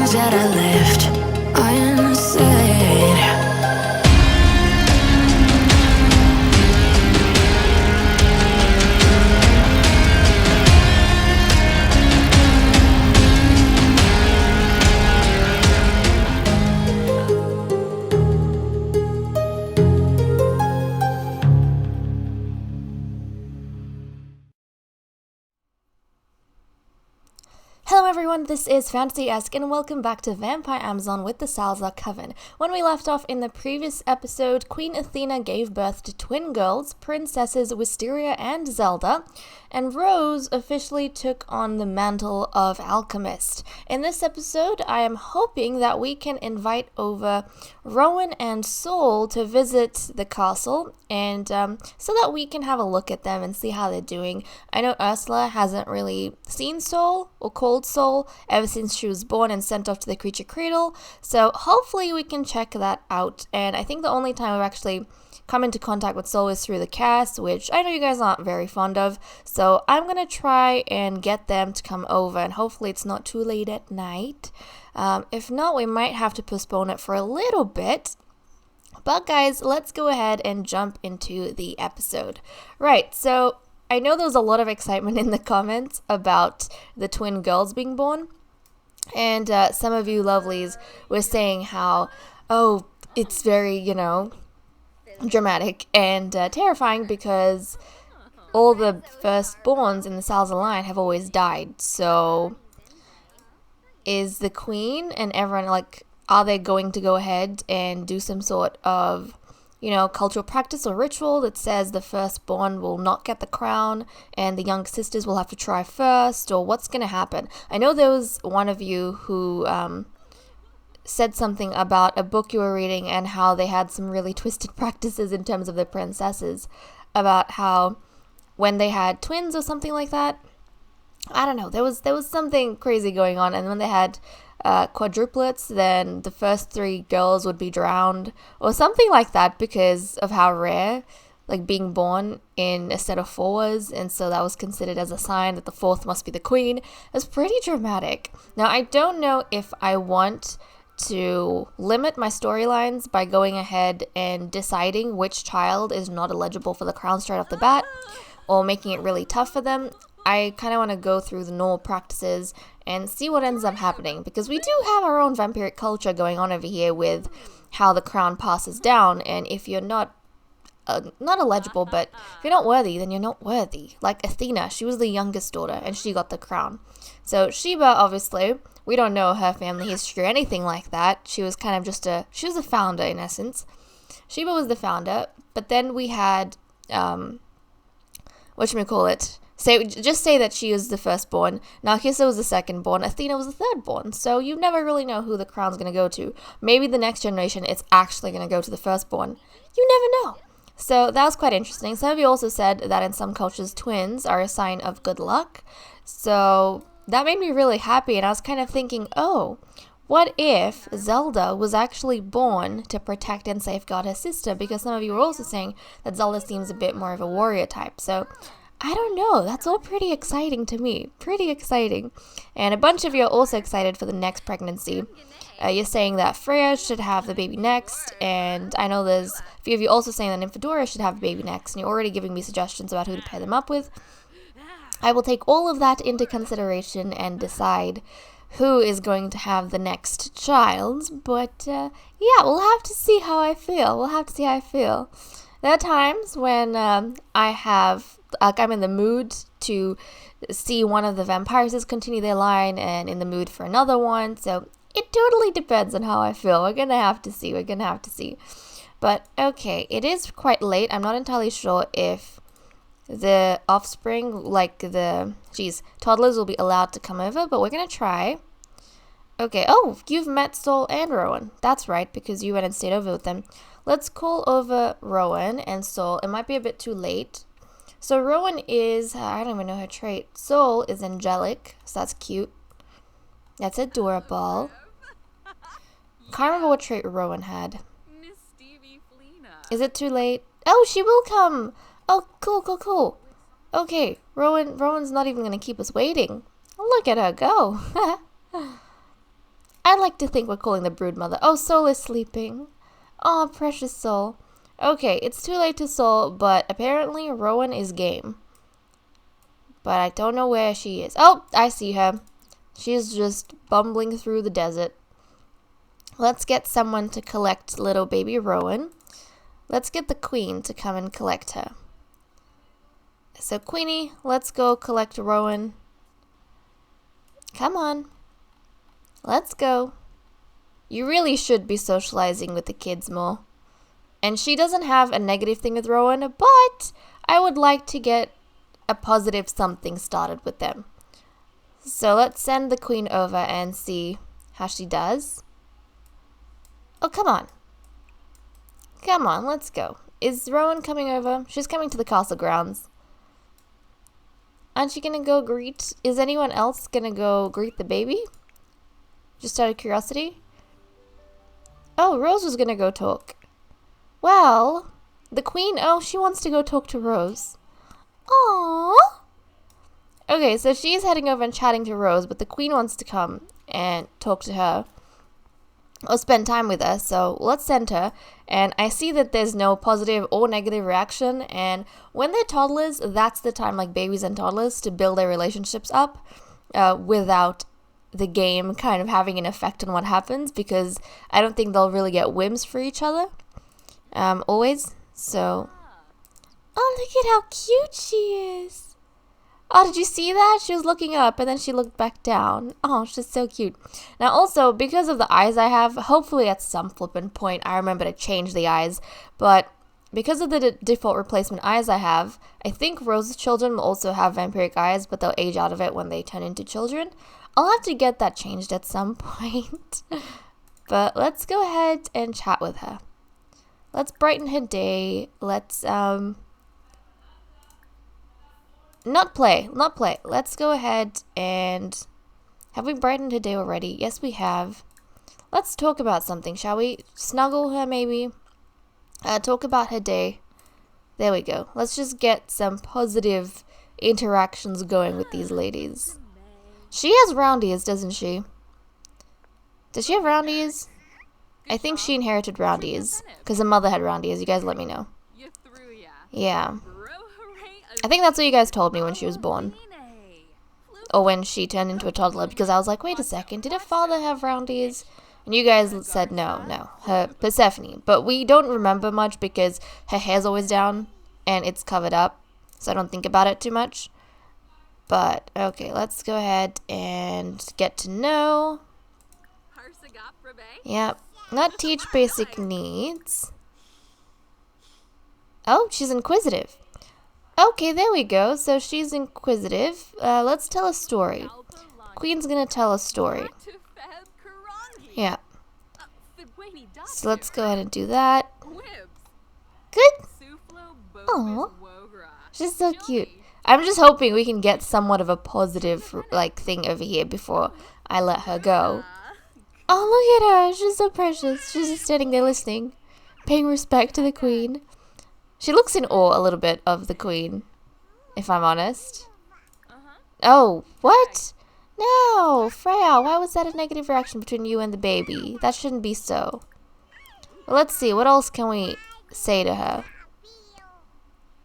things that I left unsaid. Hello everyone, this is FantasyEsque and welcome back to Vampire Amazon with the Salizar Coven. When we left off in the previous episode, Queen Athena gave birth to twin girls, Princesses Wisteria and Zelda, and Rose officially took on the mantle of Alchemist. In this episode, I am hoping that we can invite over Rowan and Sol to visit the castle, and so that we can have a look at them and see how they're doing. I know Ursula hasn't really seen Sol or called Sol ever since she was born and sent off to the creature cradle, so hopefully we can check that out. And I think the only time we've actually come into contact with Sol is through the cast, which I know you guys aren't very fond of, so I'm gonna try and get them to come over, and hopefully it's not too late at night. If not, we might have to postpone it for a little bit. But guys, let's go ahead and jump into the episode. Right, so I know there was a lot of excitement in the comments about the twin girls being born, and some of you lovelies were saying how, oh, it's very, dramatic and terrifying because all the firstborns in the Salizar line have always died. So is the queen and everyone, are they going to go ahead and do some sort of, cultural practice or ritual that says the firstborn will not get the crown and the young sisters will have to try first, or what's going to happen? I know there was one of you who said something about a book you were reading and how they had some really twisted practices in terms of the princesses, about how when they had twins or something like that, I don't know, there was something crazy going on, and when they had quadruplets, then the first three girls would be drowned or something like that because of how rare being born in a set of four was, and so that was considered as a sign that the fourth must be the queen. It was pretty dramatic. Now I don't know if I want to limit my storylines by going ahead and deciding which child is not eligible for the crown straight off the bat, or making it really tough for them. I kind of want to go through the normal practices and see what ends up happening, because we do have our own vampiric culture going on over here with how the crown passes down, and if you're not eligible, but if you're not worthy, then you're not worthy. Like Athena, she was the youngest daughter and she got the crown. So Sheba, obviously, we don't know her family history or anything like that. She was kind of she was a founder in essence. Sheba was the founder, but then we had, just say that she was the firstborn. Narcissa was the secondborn. Athena was the thirdborn. So you never really know who the crown's going to go to. Maybe the next generation it's actually going to go to the firstborn. You never know. So that was quite interesting. Some of you also said that in some cultures twins are a sign of good luck. So that made me really happy, and I was kind of thinking, oh, what if Zelda was actually born to protect and safeguard her sister? Because some of you were also saying that Zelda seems a bit more of a warrior type. So I don't know, that's all pretty exciting to me, pretty exciting. And a bunch of you are also excited for the next pregnancy. You're saying that Freya should have the baby next, and I know there's a few of you also saying that nymphadora should have the baby next, and you're already giving me suggestions about who to pair them up with. I will take all of that into consideration and decide who is going to have the next child, but yeah, we'll have to see how I feel. There are times when I'm in the mood to see one of the vampires continue their line and in the mood for another one, so it totally depends on how I feel. We're gonna have to see. But okay, it is quite late. I'm not entirely sure if the offspring, toddlers will be allowed to come over, but we're gonna try. Okay, oh, you've met Sol and Rowan. That's right, because you went and stayed over with them. Let's call over Rowan and Sol. It might be a bit too late. So Rowan is, I don't even know her trait. Sol is angelic, so that's cute. That's adorable. Can't remember what trait Rowan had. Is it too late? Oh, she will come! Oh, cool. Okay, Rowan's not even gonna keep us waiting. Look at her go. I'd like to think we're calling the broodmother. Oh, Soul is sleeping. Oh, precious Soul. Okay, it's too late to Soul, but apparently Rowan is game. But I don't know where she is. Oh, I see her. She's just bumbling through the desert. Let's get someone to collect little baby Rowan. Let's get the queen to come and collect her. So, Queenie, let's go collect Rowan. Come on. Let's go. You really should be socializing with the kids more. And she doesn't have a negative thing with Rowan, but I would like to get a positive something started with them. So let's send the queen over and see how she does. Oh, come on. Come on, let's go. Is Rowan coming over? She's coming to the castle grounds. Aren't you gonna go greet... Is anyone else gonna go greet the baby? Just out of curiosity. Oh, Rose was gonna go talk. Well, the queen... Oh, she wants to go talk to Rose. Aww. Okay, so she's heading over and chatting to Rose, but the queen wants to come and talk to her. Or spend time with her, so let's send her. And I see that there's no positive or negative reaction, and when they're toddlers, that's the time, like babies and toddlers, to build their relationships up without the game kind of having an effect on what happens, because I don't think they'll really get whims for each other always. So, oh, look at how cute she is. Oh, did you see that? She was looking up and then she looked back down. Oh, she's so cute. Now also, because of the eyes I have, hopefully at some flippin' point I remember to change the eyes, but because of the default replacement eyes I have, I think Rose's children will also have vampiric eyes, but they'll age out of it when they turn into children. I'll have to get that changed at some point. But let's go ahead and chat with her. Let's brighten her day. Let's, Not play. Let's go ahead and... Have we brightened her day already? Yes, we have. Let's talk about something, shall we? Snuggle her, maybe? Talk about her day. There we go. Let's just get some positive interactions going with these ladies. She has round ears, doesn't she? Does she have round ears? I think she inherited round ears, because her mother had round ears. You guys let me know. Yeah. I think that's what you guys told me when she was born. Or when she turned into a toddler, because I was like, wait a second, did her father have round ears? And you guys said no, her Persephone. But we don't remember much because her hair's always down and it's covered up, so I don't think about it too much. But, okay, let's go ahead and get to know. Yep, not teach basic needs. Oh, she's inquisitive. Okay, there we go. So she's inquisitive. Let's tell a story. Queen's gonna tell a story. Yeah. So let's go ahead and do that. Good. Aww. She's so cute. I'm just hoping we can get somewhat of a positive, like, thing over here before I let her go. Oh, look at her. She's so precious. She's just standing there listening, paying respect to the queen. She looks in awe a little bit of the queen, if I'm honest. Oh, what? No, Freya, why was that a negative reaction between you and the baby? That shouldn't be so. Well, let's see, what else can we say to her?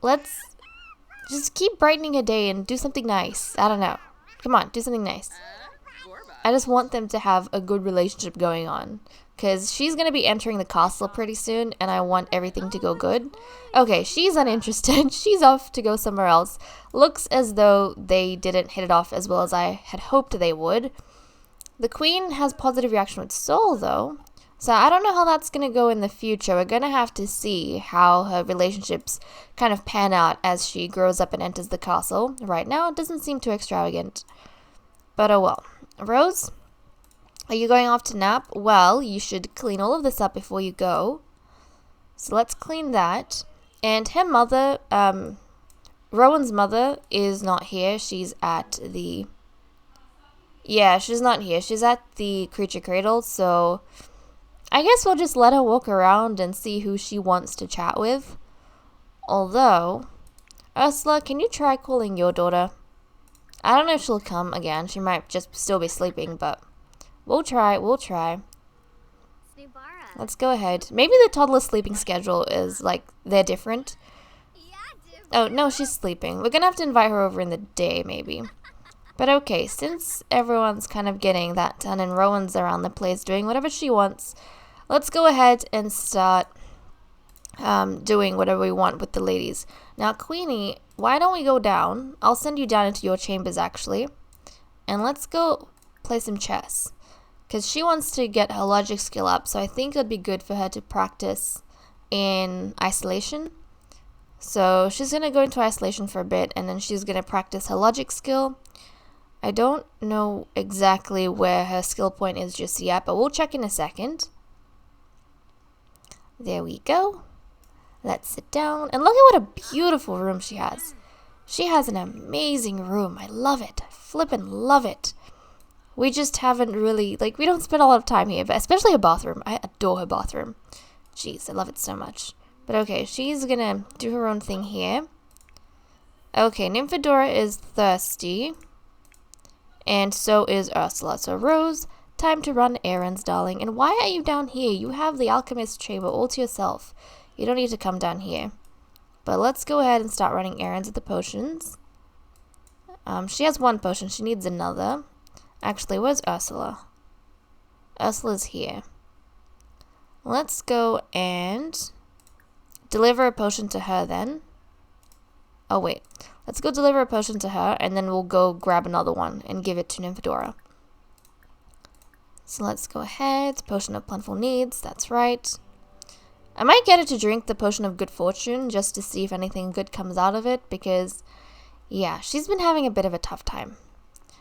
Let's just keep brightening her day and do something nice. I don't know. Come on, do something nice. I just want them to have a good relationship going on. Because she's going to be entering the castle pretty soon, and I want everything to go good. Okay, she's uninterested. She's off to go somewhere else. Looks as though they didn't hit it off as well as I had hoped they would. The queen has positive reaction with Soul, though. So I don't know how that's going to go in the future. We're going to have to see how her relationships kind of pan out as she grows up and enters the castle. Right now, it doesn't seem too extravagant. But oh well. Rose? Are you going off to nap? Well, you should clean all of this up before you go. So let's clean that. And her mother, Rowan's mother is not here. She's at the... Yeah, she's not here. She's at the creature cradle, so I guess we'll just let her walk around and see who she wants to chat with. Although, Ursula, can you try calling your daughter? I don't know if she'll come again. She might just still be sleeping, but We'll try. Let's go ahead. Maybe the toddler sleeping schedule is, like, they're different. Oh, no, she's sleeping. We're gonna have to invite her over in the day, maybe. But okay, since everyone's kind of getting that done and Rowan's around the place doing whatever she wants, let's go ahead and start doing whatever we want with the ladies. Now, Queenie, why don't we go down? I'll send you down into your chambers, actually. And let's go play some chess. Because she wants to get her logic skill up, so I think it'd be good for her to practice in isolation. So she's going to go into isolation for a bit, and then she's going to practice her logic skill. I don't know exactly where her skill point is just yet, but we'll check in a second. There we go. Let's sit down. And look at what a beautiful room she has. She has an amazing room. I love it. I flippin' love it. We just haven't really, like, we don't spend a lot of time here, but especially her bathroom. I adore her bathroom. Jeez, I love it so much. But okay, she's gonna do her own thing here. Okay, nymphadora is thirsty. And so is Ursula. So Rose, time to run errands, darling. And why are you down here? You have the alchemist chamber all to yourself. You don't need to come down here. But let's go ahead and start running errands at the potions. She has one potion. She needs another. Actually, where's Ursula? Ursula's here. Let's go and deliver a potion to her then. Oh, wait. Let's go deliver a potion to her, and then we'll go grab another one and give it to nymphadora. So let's go ahead. Potion of plentiful needs. That's right. I might get her to drink the potion of good fortune just to see if anything good comes out of it, because, yeah, she's been having a bit of a tough time.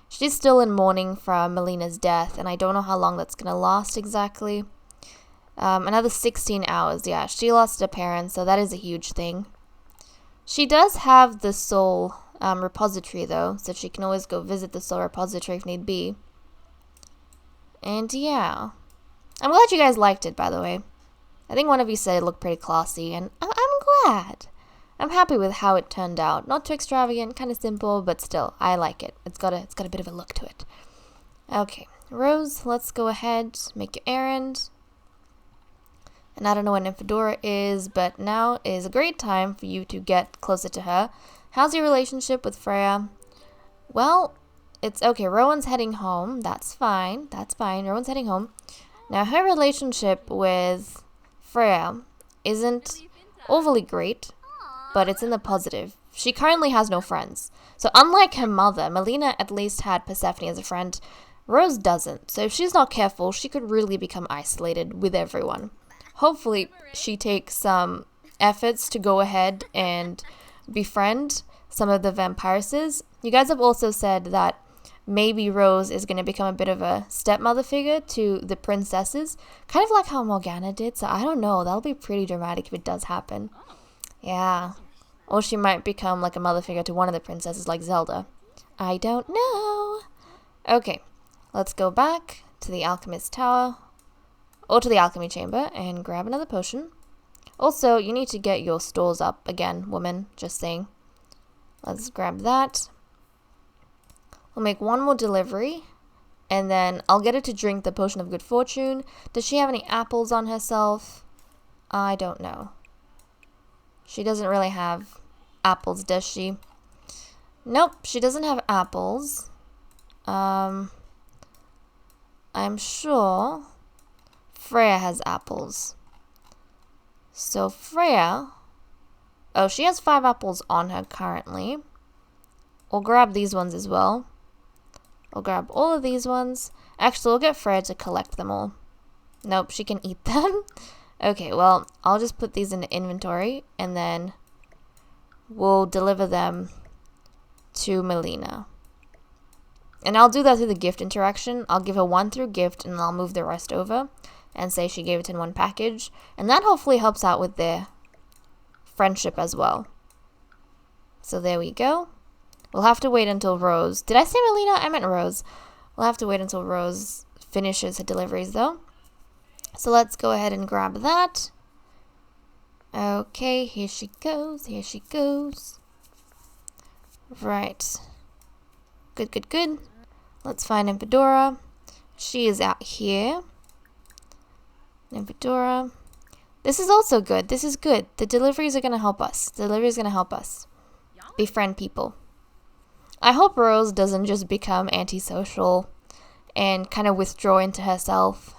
She's still in mourning from Melina's death, and I don't know how long that's going to last exactly. Another 16 hours, yeah. She lost her parents, so that is a huge thing. She does have the soul repository, though, so she can always go visit the soul repository if need be. And, yeah. I'm glad you guys liked it, by the way. I think one of you said it looked pretty classy, and I'm glad. I'm happy with how it turned out. Not too extravagant, kind of simple, but still, I like it. It's got a bit of a look to it. Okay, Rose, let's go ahead, make your errand. And I don't know what nymphadora is, but now is a great time for you to get closer to her. How's your relationship with Freya? Well, it's okay. Rowan's heading home. That's fine. Rowan's heading home. Now, her relationship with Freya isn't overly great, but it's in the positive. She currently has no friends. So unlike her mother, Melina at least had Persephone as a friend. Rose doesn't. So if she's not careful, she could really become isolated with everyone. Hopefully, she takes some efforts to go ahead and befriend some of the vampiresses. You guys have also said that maybe Rose is going to become a bit of a stepmother figure to the princesses, kind of like how Morgana did. So I don't know. That'll be pretty dramatic if it does happen. Yeah. Or she might become like a mother figure to one of the princesses like Zelda. I don't know. Okay. Let's go back to the alchemist tower. Or to the alchemy chamber and grab another potion. Also, you need to get your stores up again, woman. Just saying. Let's grab that. We'll make one more delivery. And then I'll get her to drink the potion of good fortune. Does she have any apples on herself? I don't know. She doesn't really have apples, does she? Nope, she doesn't have apples. I'm sure Freya has apples. So Freya... Oh, she has 5 apples on her currently. We'll grab these ones as well. We'll grab all of these ones. Actually, we'll get Freya to collect them all. Nope, she can eat them. Okay, well, I'll just put these into inventory, and then we'll deliver them to Melina. And I'll do that through the gift interaction. I'll give her one through gift, and I'll move the rest over and say she gave it in one package. And that hopefully helps out with their friendship as well. So there we go. We'll have to wait until Rose... Did I say Melina? I meant Rose. We'll have to wait until Rose finishes her deliveries, though. So let's go ahead and grab that. Okay, here she goes. Here she goes. Right. Good, good, good. Let's find nymphadora. she is out here. nymphadora. This is also good. This is good. The deliveries are going to help us. The delivery is going to help us befriend people. I hope Rose doesn't just become antisocial and kind of withdraw into herself.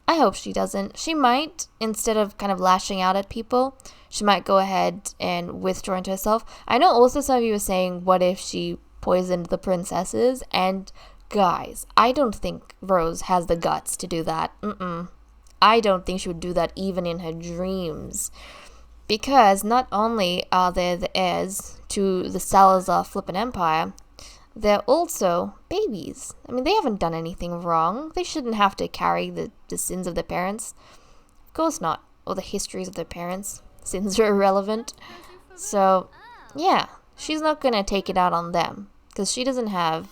I hope she doesn't. She might, instead of kind of lashing out at people, she might go ahead and withdraw into herself. I know also some of you were saying, what if she poisoned the princesses? And guys, I don't think Rose has the guts to do that. I don't think she would do that even in her dreams. Because not only are they the heirs to the Salazar flippin' empire, they're also babies. I mean, they haven't done anything wrong. They shouldn't have to carry the sins of their parents. Of course not. Or the histories of their parents. Sins are irrelevant. So, yeah. She's not going to take it out on them. Because she doesn't have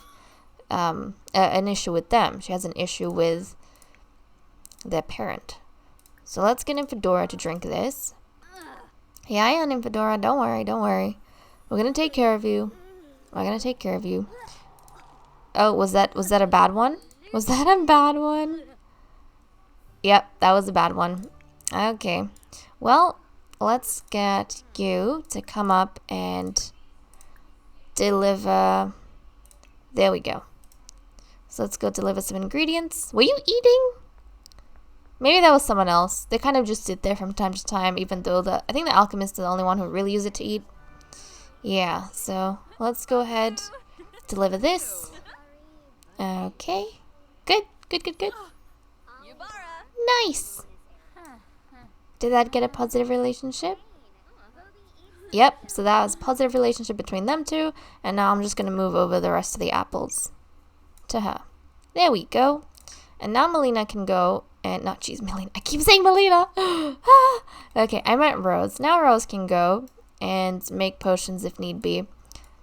an issue with them. She has an issue with their parent. So let's get nymphadora to drink this. Yeah, nymphadora. Don't worry, don't worry. We're going to take care of you. We're going to take care of you. Oh, was that a bad one? Was that a bad one? Yep, that was a bad one. Okay. Well, let's get you to come up and deliver. There we go. So let's go deliver some ingredients. Were you eating? Maybe that was someone else. They kind of just sit there from time to time, even though I think the alchemist is the only one who really uses it to eat. Yeah, so let's go ahead, deliver this. Okay. Good. Nice. Did that get a positive relationship? Yep, so that was a positive relationship between them two. And now I'm just going to move over the rest of the apples to her. There we go. And now Melina can go and Melina. I keep saying Melina. Okay, I meant Rose. Now Rose can go and make potions if need be.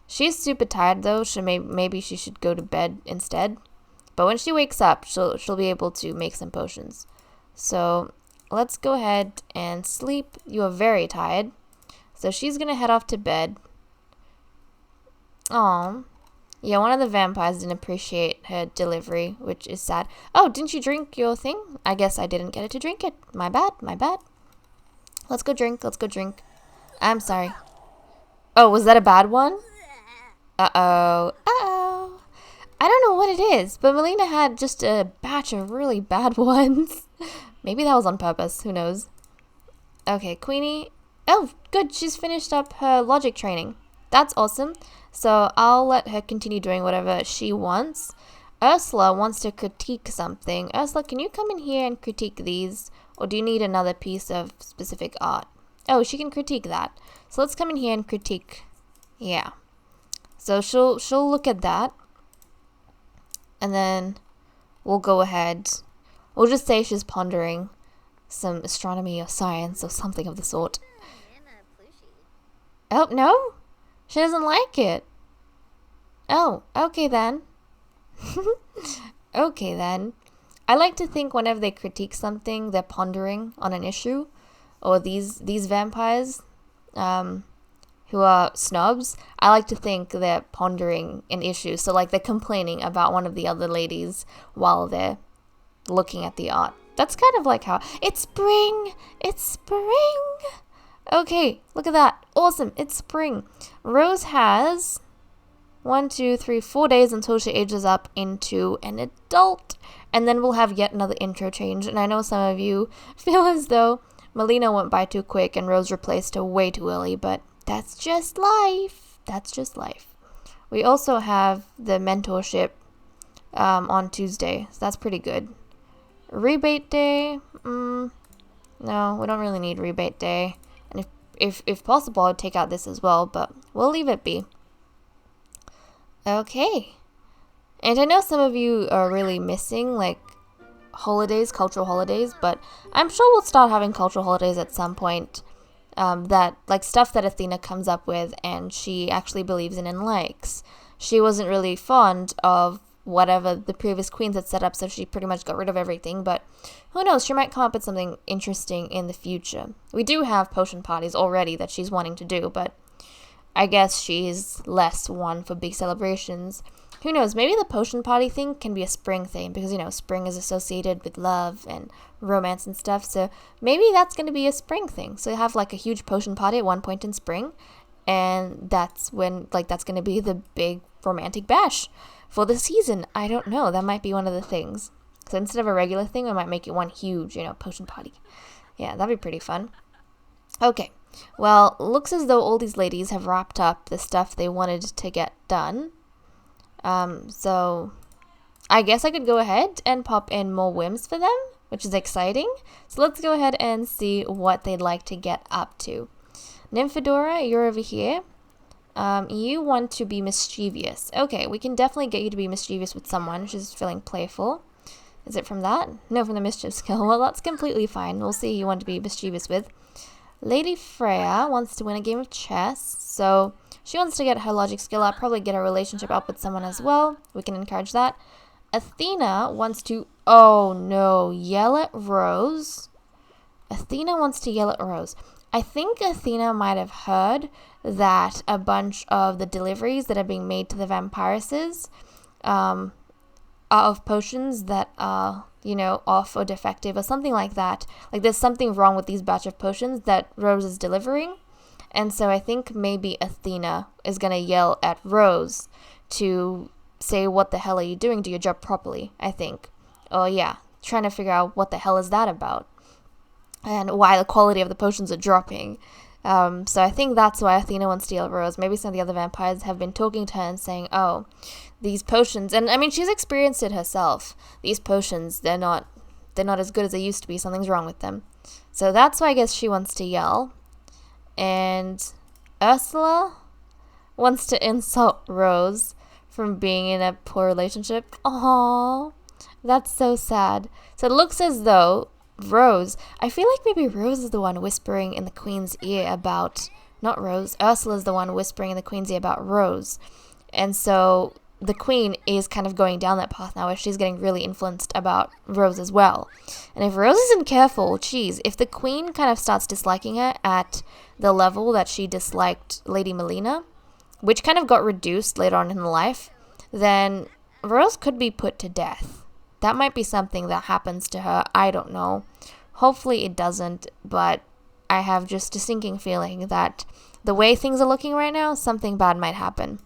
She's super tired though, so maybe she should go to bed instead. But when she wakes up, she'll be able to make some potions. So let's go ahead and sleep. You are very tired. So she's gonna head off to bed. Aw. Yeah, one of the vampires didn't appreciate her delivery, which is sad. Oh, didn't you drink your thing? I guess I didn't get it to drink it. My bad. Let's go drink. I'm sorry. Oh, was that a bad one? Uh-oh. I don't know what it is, but Melina had just a batch of really bad ones. Maybe that was on purpose. Who knows? Okay, Queenie. Oh, good. She's finished up her logic training. That's awesome. So I'll let her continue doing whatever she wants. Ursula wants to critique something. Ursula, can you come in here and critique these? Or do you need another piece of specific art? Oh, she can critique that. So let's come in here and critique. Yeah. So she'll look at that. And then we'll go ahead. We'll just say she's pondering some astronomy or science or something of the sort. Oh, no? She doesn't like it. Oh, okay then. Okay then. I like to think whenever they critique something, they're pondering on an issue. Or these vampires who are snobs, I like to think they're pondering an issue. So like they're complaining about one of the other ladies while they're looking at the art. That's kind of like how... It's spring! It's spring! Okay, look at that. Awesome, it's spring. Rose has 4 days until she ages up into an adult. And then we'll have yet another intro change. And I know some of you feel as though Melina went by too quick and Rose replaced her way too early, but that's just life. That's just life. We also have the mentorship on Tuesday, so that's pretty good. Rebate day? No, we don't really need rebate day. And if possible, I'd take out this as well, but we'll leave it be. Okay. And I know some of you are really missing, like, holidays, cultural holidays, but I'm sure we'll start having cultural holidays at some point. That, like, stuff that Athena comes up with and she actually believes in and likes. She wasn't really fond of whatever the previous queens had set up, so she pretty much got rid of everything, but who knows, she might come up with something interesting in the future. We do have potion parties already that she's wanting to do, but I guess she's less one for big celebrations. who knows, maybe the potion party thing can be a spring thing, because, you know, spring is associated with love and romance and stuff, so maybe that's going to be a spring thing. So you have, like, a huge potion party at one point in spring, and that's when, like, that's going to be the big romantic bash for the season. I don't know, that might be one of the things. So instead of a regular thing, we might make it one huge, you know, potion party. Yeah, that'd be pretty fun. Okay, well, looks as though all these ladies have wrapped up the stuff they wanted to get done. So I guess I could go ahead and pop in more whims for them, which is exciting. So let's go ahead and see what they'd like to get up to. Nymphadora, you're over here. You want to be mischievous. Okay, we can definitely get you to be mischievous with someone. She's feeling playful. Is it from that? No, from the mischief skill. Well, that's completely fine. We'll see who you want to be mischievous with. Lady Freya wants to win a game of chess, so she wants to get her logic skill up, probably get her relationship up with someone as well. We can encourage that. Athena wants to, oh no, yell at Rose. Athena wants to yell at Rose. I think Athena might have heard that a bunch of the deliveries that are being made to the vampiresses are of potions that are, you know, off or defective or something like that. Like, there's something wrong with these batch of potions that Rose is delivering. And so I think maybe Athena is going to yell at Rose to say, what the hell are you doing? Do your job properly, I think. Oh, yeah. Trying to figure out what the hell is that about. And why the quality of the potions are dropping. So I think that's why Athena wants to yell at Rose. Maybe some of the other vampires have been talking to her and saying, oh, these potions, and I mean, she's experienced it herself. These potions, they're not as good as they used to be. Something's wrong with them. So that's why I guess she wants to yell. And Ursula wants to insult Rose from being in a poor relationship. Aww, that's so sad. So it looks as though Rose, I feel like maybe Rose is the one whispering in the Queen's ear about, not Rose, Ursula's the one whispering in the Queen's ear about Rose. And so the Queen is kind of going down that path now where she's getting really influenced about Rose as well. And if Rose isn't careful, geez, if the Queen kind of starts disliking her at the level that she disliked Lady Melina, which kind of got reduced later on in life, then Rose could be put to death. That might be something that happens to her. I don't know. Hopefully it doesn't, but I have just a sinking feeling that the way things are looking right now, something bad might happen.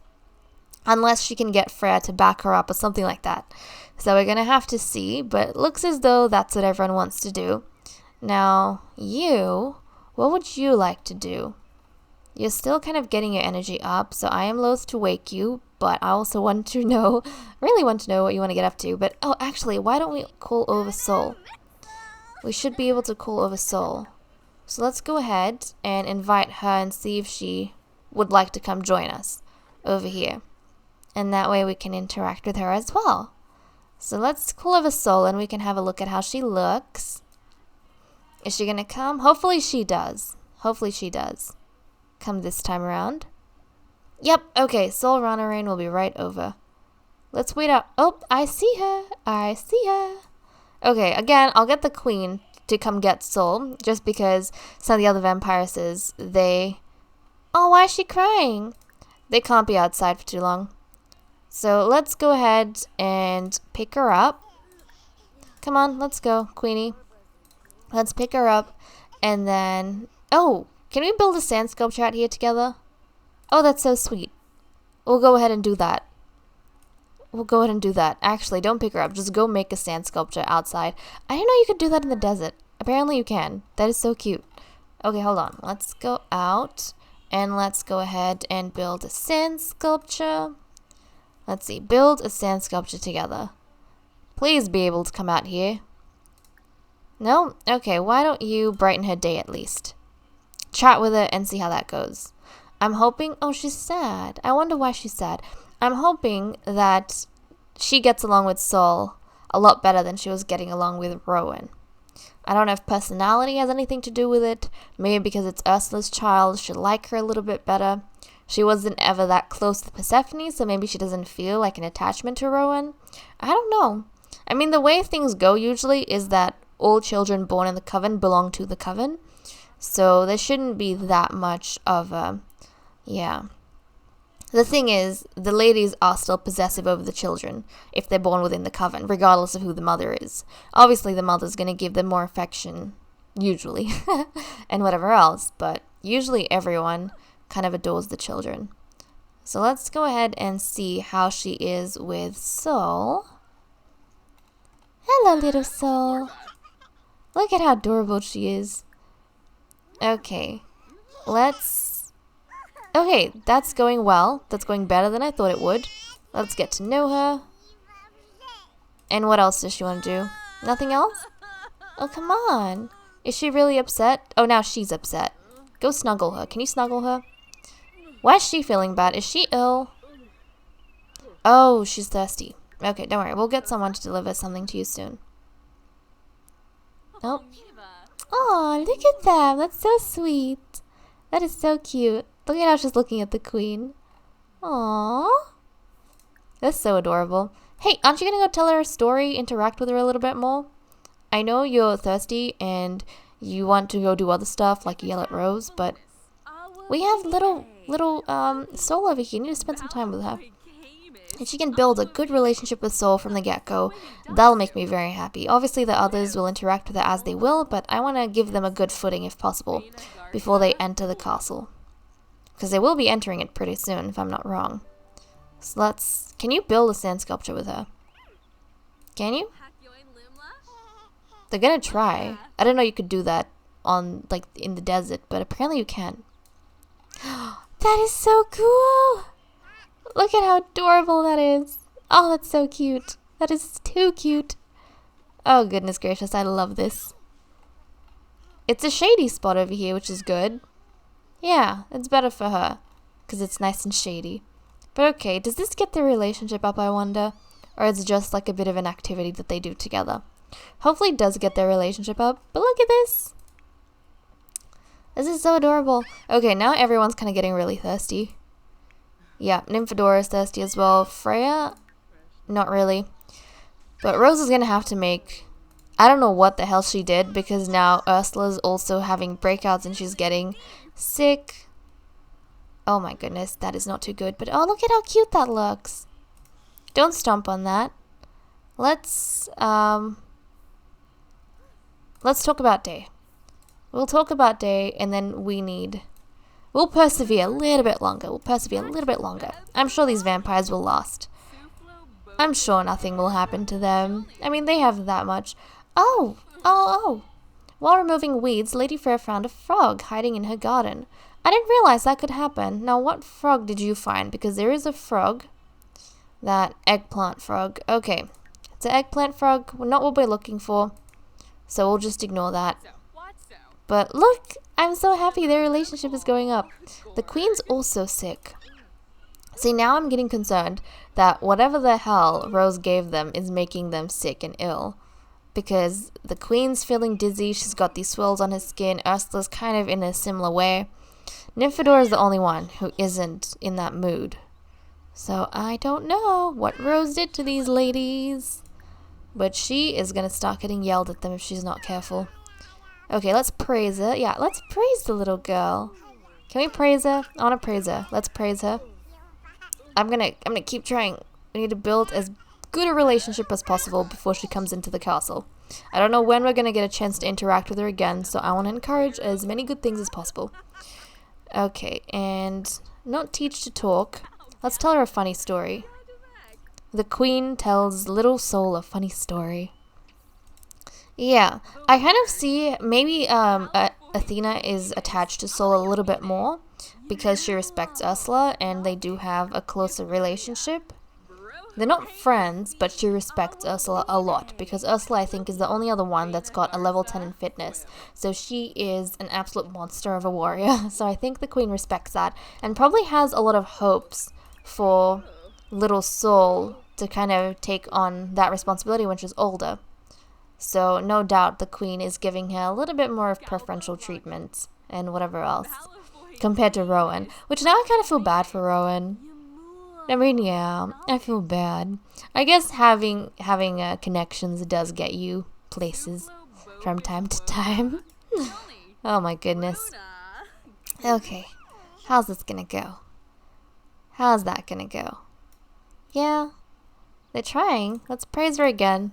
Unless she can get Freya to back her up or something like that. So we're going to have to see, but it looks as though that's what everyone wants to do. Now, you, what would you like to do? You're still kind of getting your energy up, so I am loath to wake you, but I also want to know, really want to know what you want to get up to. But, oh, actually, why don't we call over Soul? We should be able to call over Soul. So let's go ahead and invite her and see if she would like to come join us over here. And that way we can interact with her as well. So let's call over Soul and we can have a look at how she looks. Is she going to come? Hopefully she does. Hopefully she does. Come this time around. Yep, okay, Soul ranaraín will be right over. Let's wait out. Oh, I see her. I see her. Okay, again, I'll get the Queen to come get Soul, just because some of the other vampiresses, oh, why is she crying? They can't be outside for too long. So let's go ahead and pick her up. Come on, let's go, Queenie. Let's pick her up, and then, oh, can we build a sand sculpture out here together? Oh, that's so sweet. We'll go ahead and do that. We'll go ahead and do that. Actually, don't pick her up. Just go make a sand sculpture outside. I didn't know you could do that in the desert. Apparently you can. That is so cute. Okay, hold on. Let's go out, and let's go ahead and build a sand sculpture. Let's see. Build a sand sculpture together. Please be able to come out here. No? Okay, why don't you brighten her day at least? Chat with her and see how that goes. I'm hoping... Oh, she's sad. I wonder why she's sad. I'm hoping that she gets along with Soul a lot better than she was getting along with Rowan. I don't know if personality has anything to do with it. Maybe because it's Ursula's child, she'll like her a little bit better. She wasn't ever that close to Persephone, so maybe she doesn't feel like an attachment to Rowan. I don't know. I mean, the way things go usually is that all children born in the coven belong to the coven. So there shouldn't be that much of a... Yeah. The thing is, the ladies are still possessive over the children if they're born within the coven, regardless of who the mother is. Obviously, the mother's going to give them more affection, usually, and whatever else, but usually everyone kind of adores the children. So let's go ahead and see how she is with Soul. Hello, little Soul. Look at how adorable she is. Okay, okay, that's going well. That's going better than I thought it would. Let's get to know her. And what else does she want to do? Nothing else? Oh, come on. Is she really upset? Oh, now she's upset. Go snuggle her. Can you snuggle her? Why is she feeling bad? Is she ill? Oh, she's thirsty. Okay, don't worry. We'll get someone to deliver something to you soon. Oh. Oh, look at them. That's so sweet. That is so cute. Look at how she's looking at the queen. Aww. That's so adorable. Hey, aren't you gonna go tell her a story? Interact with her a little bit more? I know you're thirsty and you want to go do other stuff like yell at Rose, but we have little Soul over here. You need to spend some time with her. If she can build a good relationship with Soul from the get-go, that'll make me very happy. Obviously, the others will interact with her as they will, but I want to give them a good footing if possible before they enter the castle. Because they will be entering it pretty soon, if I'm not wrong. So can you build a sand sculpture with her? Can you? They're gonna try. I didn't know you could do that in the desert, but apparently you can. That is so cool! Look at how adorable that is. Oh, that's so cute. That is too cute. Oh, goodness gracious, I love this. It's a shady spot over here, which is good. Yeah, it's better for her, because it's nice and shady. But okay, does this get their relationship up, I wonder? Or is it just like a bit of an activity that they do together? Hopefully it does get their relationship up, but look at this. This is so adorable. Okay, now everyone's kind of getting really thirsty. Yeah, nymphadora is thirsty as well. Freya, not really. But Rose is going to have to make... I don't know what the hell she did, because now Ursula's also having breakouts and she's getting sick. Oh my goodness, that is not too good. But oh, look at how cute that looks. Don't stomp on that. Let's talk about Day. We'll talk about Day, and then we'll persevere a little bit longer. I'm sure these vampires will last. I'm sure nothing will happen to them. I mean, they have that much. Oh. While removing weeds, Lady Freya found a frog hiding in her garden. I didn't realize that could happen. Now, what frog did you find? Because there is a frog. That eggplant frog. Okay. It's an eggplant frog. Not what we're looking for. So we'll just ignore that. But look, I'm so happy their relationship is going up. The queen's also sick. See, now I'm getting concerned that whatever the hell Rose gave them is making them sick and ill. Because the queen's feeling dizzy, she's got these swells on her skin, Ursula's kind of in a similar way. Nymphadora is the only one who isn't in that mood. So I don't know what Rose did to these ladies. But she is going to start getting yelled at them if she's not careful. Okay, let's praise her. Yeah, let's praise the little girl. Can we praise her? I want to praise her. Let's praise her. I'm gonna keep trying. We need to build as good a relationship as possible before she comes into the castle. I don't know when we're gonna get a chance to interact with her again, so I want to encourage as many good things as possible. Okay, and not teach to talk. Let's tell her a funny story. The queen tells little Soul a funny story. Yeah, I kind of see maybe Athena is attached to Soul a little bit more because she respects Ursula and they do have a closer relationship. They're not friends, but she respects Ursula a lot because Ursula, I think, is the only other one that's got a level 10 in fitness. So she is an absolute monster of a warrior. So I think the queen respects that and probably has a lot of hopes for little Soul to kind of take on that responsibility when she's older. So no doubt the queen is giving her a little bit more of preferential treatment and whatever else compared to Rowan, which now I kind of feel bad for Rowan. I mean, yeah, I feel bad. I guess having connections does get you places from time to time. Oh my goodness. Okay, how's this gonna go? How's that gonna go? Yeah, they're trying. Let's praise her again.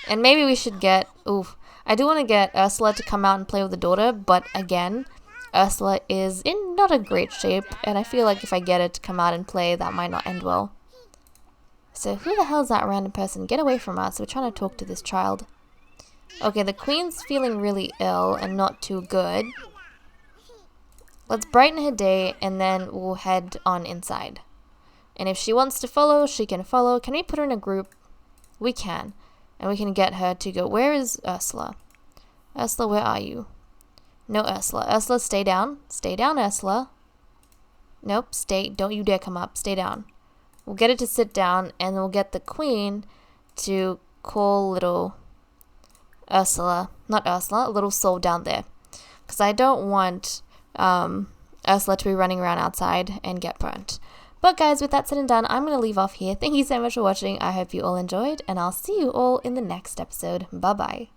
And maybe we should get... Oof. I do want to get Ursula to come out and play with the daughter, but again, Ursula is in not a great shape, and I feel like if I get her to come out and play, that might not end well. So who the hell is that random person? Get away from us. We're trying to talk to this child. Okay, the queen's feeling really ill and not too good. Let's brighten her day, and then we'll head on inside. And if she wants to follow, she can follow. Can we put her in a group? We can. And we can get her to go. Where is Ursula? Ursula, where are you? No, Ursula. Ursula, stay down. Stay down, Ursula. Nope, stay. Don't you dare come up. Stay down. We'll get her to sit down, and we'll get the queen to call little Ursula. Not Ursula, little soul down there. Because I don't want Ursula to be running around outside and get burnt. But guys, with that said and done, I'm going to leave off here. Thank you so much for watching. I hope you all enjoyed, and I'll see you all in the next episode. Bye-bye.